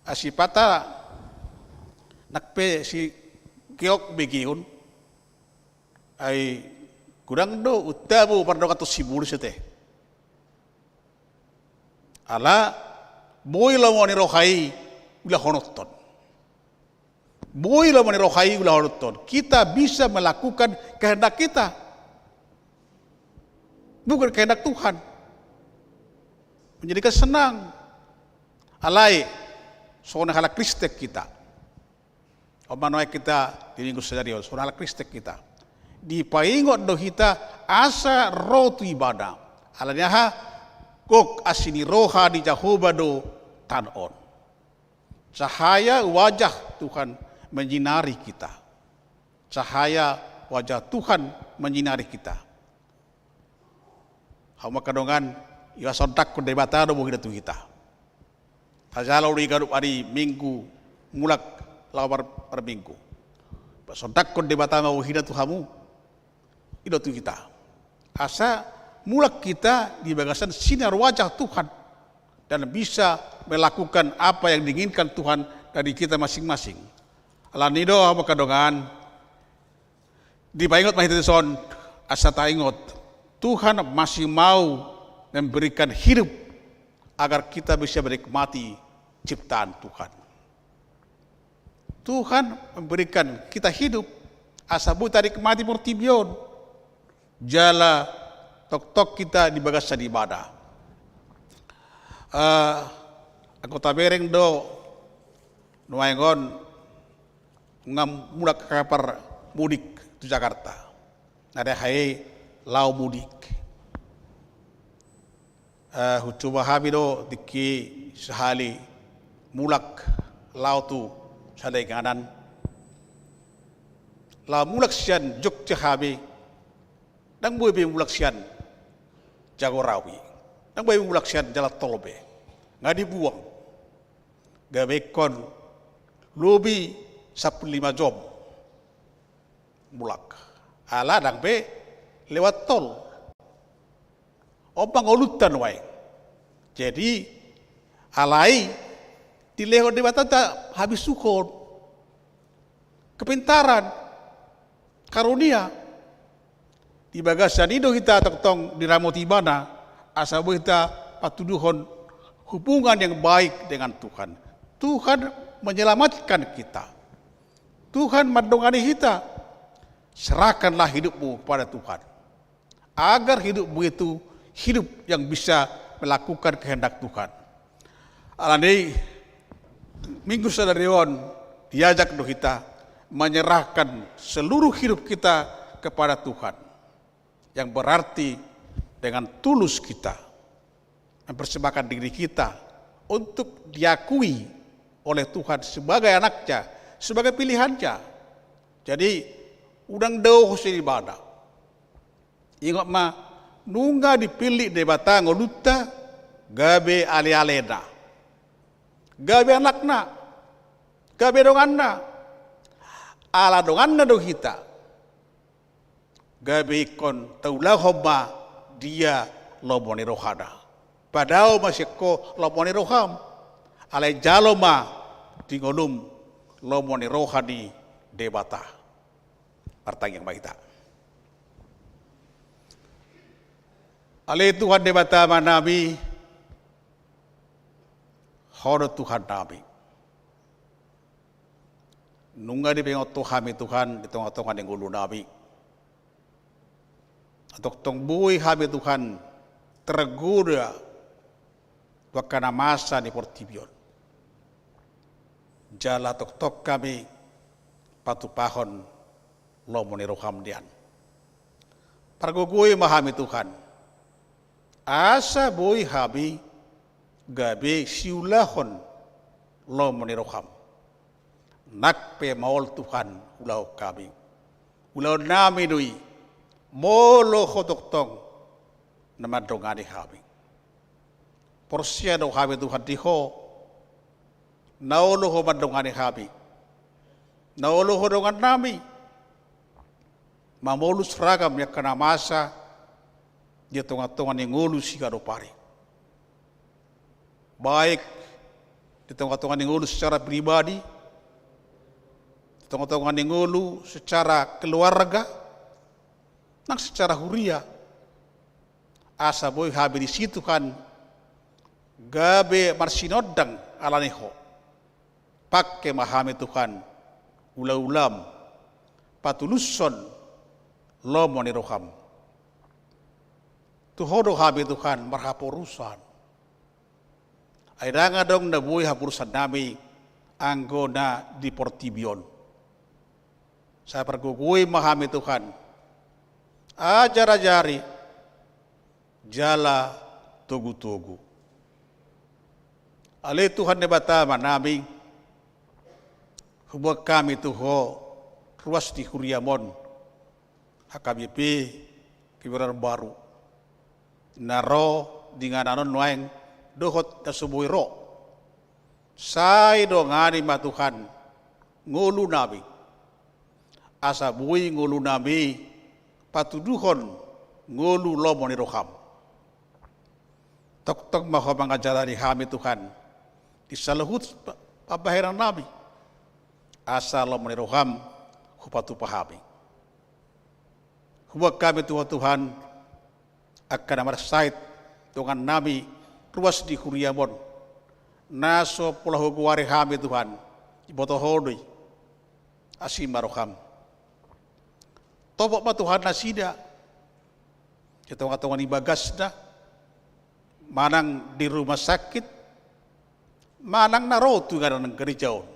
Asipata nakpe si keok begiun ay kurang do utabu pardo kato sibul sete. Ala boy lamoni rohai ulah honoton. Boy lamoni rohai ulah honoton. Kita bisa melakukan kehendak kita, bukan kehendak Tuhan. Menjadikan senang. Alai soalnya hala Kristek kita. Omanoy kita di minggu sedarion soalnya hala Kristek kita. Di paingot dohita asa roh tu ibadah. Alanya ha kok asini roha di Jehovah do tanon. Cahaya wajah Tuhan menyinari kita. Cahaya wajah Tuhan menyinari kita. Hama kadongan ia sontak ko debata do bugi tu kita. Hajalau di garup hari minggu mulak lawar per minggu. Sontak ko debata mau hina tu hamu. Itu kita. Asa mulak kita di bagasan sinar wajah Tuhan dan bisa melakukan apa yang diinginkan Tuhan dari kita masing-masing. Alanido apa kadongan di paingot mahitison asa taingot Tuhan masih mau memberikan hidup agar kita bisa menikmati ciptaan Tuhan. Tuhan memberikan kita hidup asa buta nikmati mortibion. Jala tok-tok kita di bagasan ibadah. Aku tabereng do nuaingon ngam mulak kapar mudik di Jakarta. Ada hai lau mudik. Hucuba habi do diki sehali mulak lau tu sadai kanan. Lau mulak sian Jogja habi. Nang boy be mulak sian Jagorawi, nang boy mulak sian Jalan Tolbe, nggak dibuang, gawe kon lobi 15 jam mulak, ala nang be lewat tol, opang olutan wae, jadi alai di lewat dewata tak habis sukon, kepintaran, karunia. Di bagasan itu kita tong diramoti bana asa kita patuduhon hubungan yang baik dengan Tuhan. Tuhan menyelamatkan kita. Tuhan mendongani kita. Serahkanlah hidupmu kepada Tuhan. Agar hidupmu itu hidup yang bisa melakukan kehendak Tuhan. Alani minggu sadarion diajak do kita menyerahkan seluruh hidup kita kepada Tuhan. Yang berarti dengan tulus kita mempersembahkan diri kita untuk diakui oleh Tuhan sebagai anaknya, sebagai pilihannya. Jadi udang deuh ibadah. Ingat mah nungga dipilih de batang oluta gabe ale-alena. Gabe anakna, gabe donganna, ala donganna do kita. Gabe ikon taulah homa dia lomoni rohada. Padahal masih ko lomoni roham. Alai jaloma tingolum lomoni rohadi debata. Artang yang baik tak. Alai Tuhan debata manami hodo Tuhan nabi. Nungga di pengot Tuhan di tengah-tengah yang ulu nabi. Atau tongbuhi hami Tuhan tergoda wakana masa di Portibion. Jala tok kami patu pahon lomoni roham dian. Pargogoi mahami Tuhan. Asa boy habi gabe siulahon lomoni roham. Nakpe maol Tuhan ulau kami. Ulau nami dui. Molo hodoktong nama dongani habi. Porsia do habi Tuhan diho. Naolo ho dongani habi. Naolo ho dongan nami. Mamolus ragam ya kana masa dia tonga-tonga ni ngolu sigaro pare. Baik di tonga-tonga ni ngolu secara pribadi, di tonga-tonga ni ngolu secara keluarga, nang secara huria. Asa boy habi di situ kan gabe marsinodang alaneho. Pakke mahami Tuhan ulam patuluson lomoni roham. Tuhodo habi Tuhan marhapurusan. Aidanga dong na boy hapurusan nami anggona di Portibion. Saya pergugui mahami Tuhan. Ajar-ajari jala tugu-tugu. Ale Tuhan nebata manami hubak kami tuho ruas di Huriamon HKBP Kebayoran Baru naro dengan anon waeng dohot nasubui ro sai do ngani ma Tuhan ngulu nabi asa bui ngulu nabi patuduhon ngulu lomoni roham. Tok-tok maho mangajalani hami Tuhan. Disalahut pabaheran nabi. Asa lomoni roham hupatu pahami. Hubak kami Tuhan akan amar sait dengan nabi ruas di Huriamon. Naso pulau guari hami Tuhan. Iboto hodoi asima roham. Topok Tuhan nasida, ketong-ketongan di bagasna, manang di rumah sakit, manang narotu nga ng gerejaon.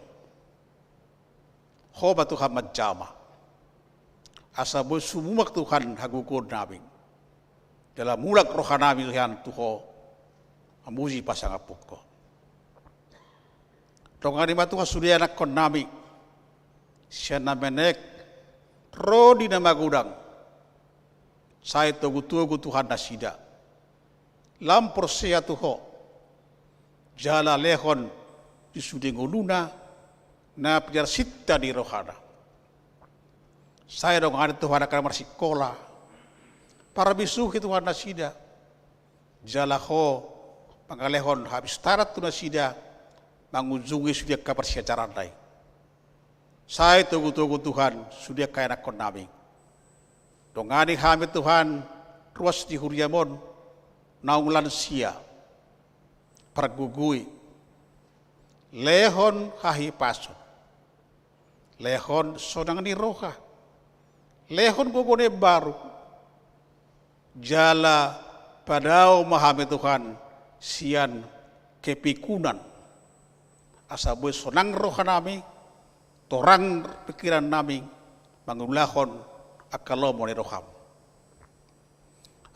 Hoba Tuhan majama, asa boy sumumak Tuhan hagukod namin. Dalam mulak roha namin Tuhan tuho, amuji pasangapok ko. Tongani matuha sudia anak kon namin, siya namenek, Rodi na magudang saya tugu-tugu Tuhan nasida lampor siya tuho jala lehon di suding uluna na piarsita di rohana saya dong ada Tuhan akan marsikola para bisuhi Tuhan nasida jala ho pangalehon habis tarat tu nasida mangujungi sudia kapersiacaran lain. Saya tugu-tugu Tuhan, sudah kaya nakon namin. Dongani hamid Tuhan, ruas di Huriamon, naung lansia, pergugui, lehon hahi paso, lehon sonang ni roha, lehon bogone baru, jala padao mahamid Tuhan, sian kepikunan asa boy sonang roha nami torang pikiran nami mangulahon akalo mo ni roham.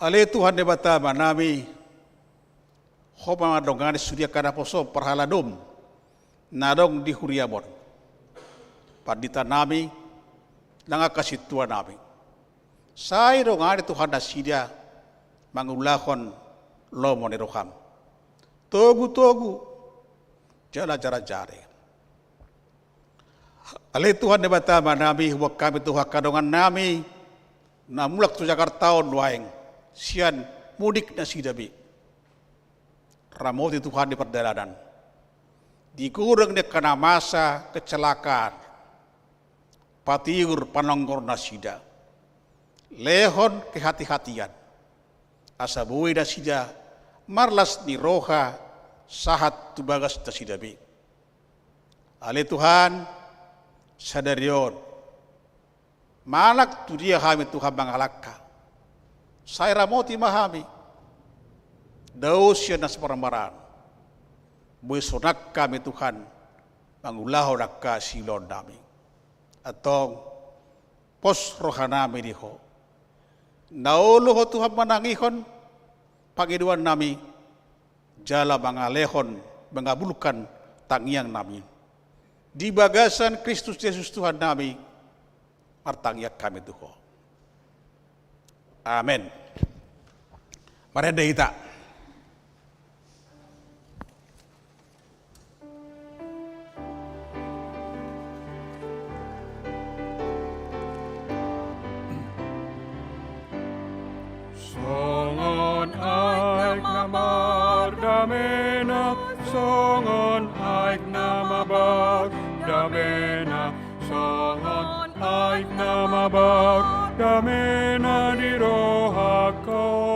Ale Tuhan de bata manami homa dongane surya kana poso perhaladum nadong di huriabon pandita nami langa kasitua nami sai dongane Tuhan nasidia mangulahon lomo ni roham togu jala jare ale Tuhan de bata manami huwag kami Tuhan kadongan nami na mulak tu Jakarta on waeng sian mudik na sidabi ramoti Tuhan di perjalanan dikurang de kana masa kecelakaan patiur panonggor nasida lehon kehati-hatian asa buwi nasida marlas ni roha sahat tubagas tasidabi ale Tuhan sadarion malak tu dia kami Tuhan mangalaka saya ramoti mahami dausya nas parambaran buisonak kami Tuhan mangulaho nakka silon nami atong pos rohanami diho nauluho Tuhan manangihon pagiduan nami jala mangalehon mengabulkan tangiang nami di bagasan Kristus Yesus Tuhan nami martangyak kami tuho amin. Marenda kita. Songon aik namar damena, songon aik namabag damena, songon aik namabag damena di rohakon.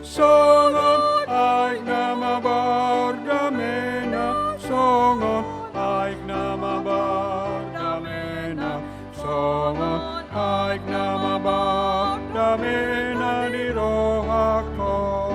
Songon aik namabag damena, songon aik namabag damena, songon aik namabag damena di rohakon.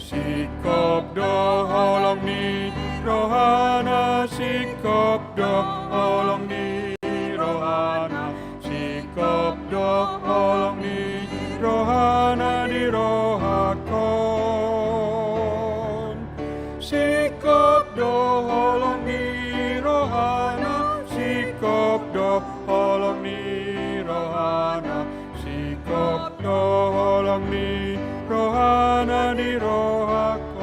Sikop do holong ni rohana, sikop do holong ni rohana, sikop do holong ni rohana di rohakon. Sikop do holong ni rohana, sikop do holong ni rohana, sikop do holong ni rohana di rohakon.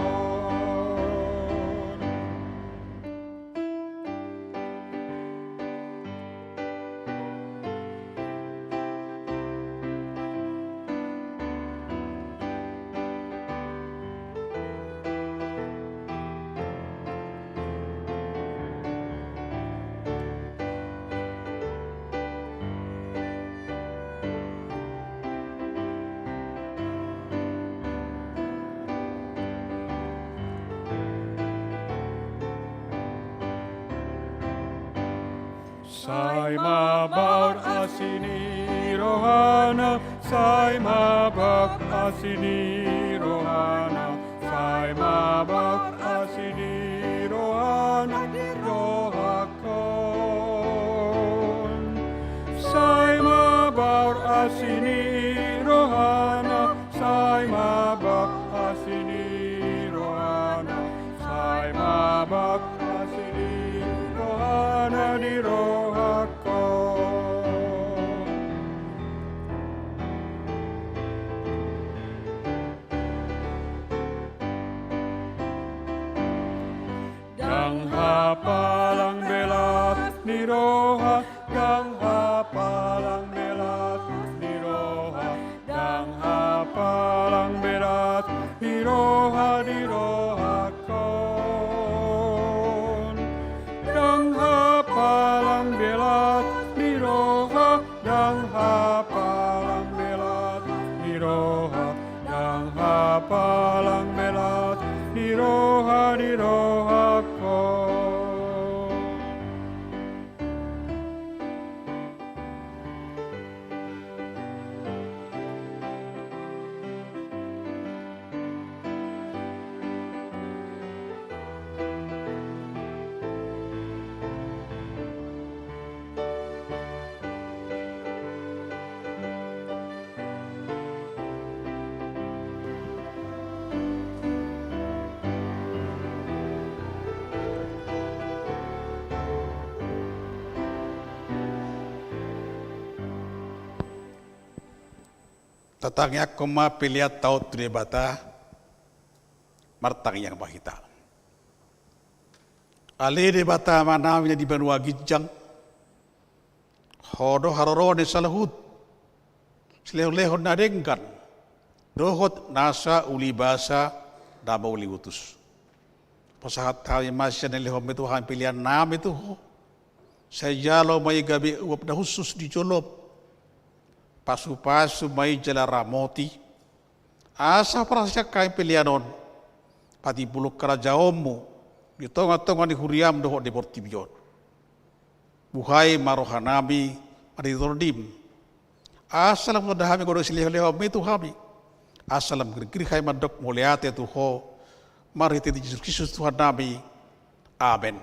Sai mabak asini rohana, sai mabak asini rohana, sai mabak asini rohana di rohakon. Sai mabak asini rohana, sai mabak asini rohana, sai mabak asini rohana di rohakon. Dang hapalang belas ni roha, dang hapalang belas ni roha, dang hapalang belas ni roha di rohakon. Dang hapalang belas ni roha, dang hapalang belas ni roha, dang hapalang belas ni roha di rohakon. Tatangnya koma pilihat taut tu debata martang yang bahita. Ale debata mana wina di Banua Gijang. Hodo haroro ne salahut. Selehon nadengkan. Dohot nasa uli basa dama uli utus. Pasahat tahu masya ne lehom itu han pilihan nam itu. Saya jalo mai gabi uap dah khusus di jolop. Pasu-pasu mai jala ramoti. Asa prasya kain pilihanon. Pati buluk kerajaanmu. Di tonga-tonga di huriam dohok di portibion. Buhai marohanabi adi tordim. Asalam dahami godo silih-lihom itu hami. Asalam geri-geri hai mandok muliate tuho. Mari ti Yesus Kristus Tuhan Nabi. Amin.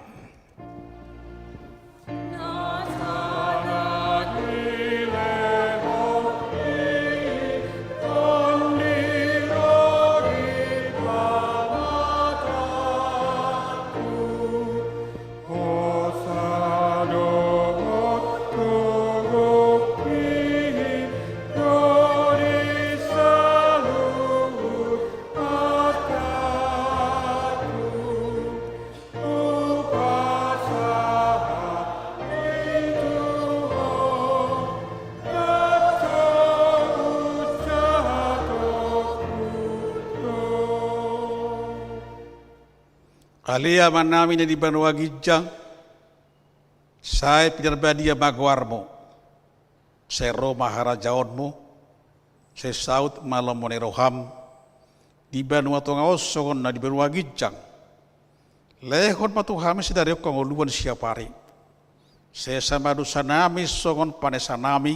Alia manami di Banua Gijang, saya pinarbadia magwarmo, saya Roma harajaonmu, saya saut malam moneroham, di Banua Tongaoson na di Banua Gijang, lehon matuhami sedari kongoluan siapari, saya sama dosa nami songon panesanami,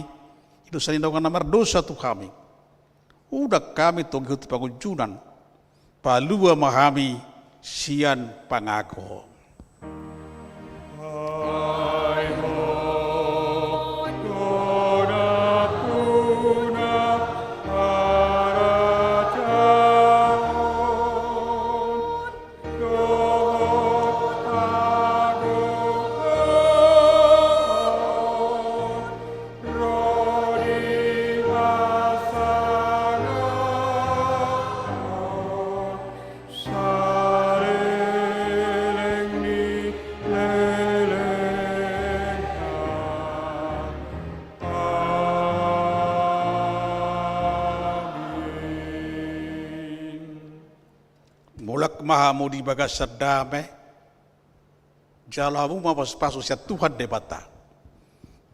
itu sanindongan nomor dosa tu kami, udah kami tonggut pangunjunan, palua mahami, sian pangako. Mulak mahamudi bagas sedame, jalamu ma pasu sia Tuhan debata.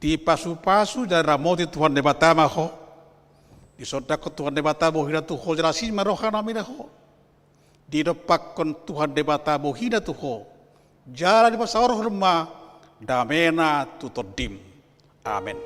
Di pasu-pasu dan ramoti Tuhan debata maho, di sodako Tuhan debata bohina tuho jelasin marohana minaho. Di depakon Tuhan debata bohina tuho, jalan di pasar rumah, damena tutodim. Amin.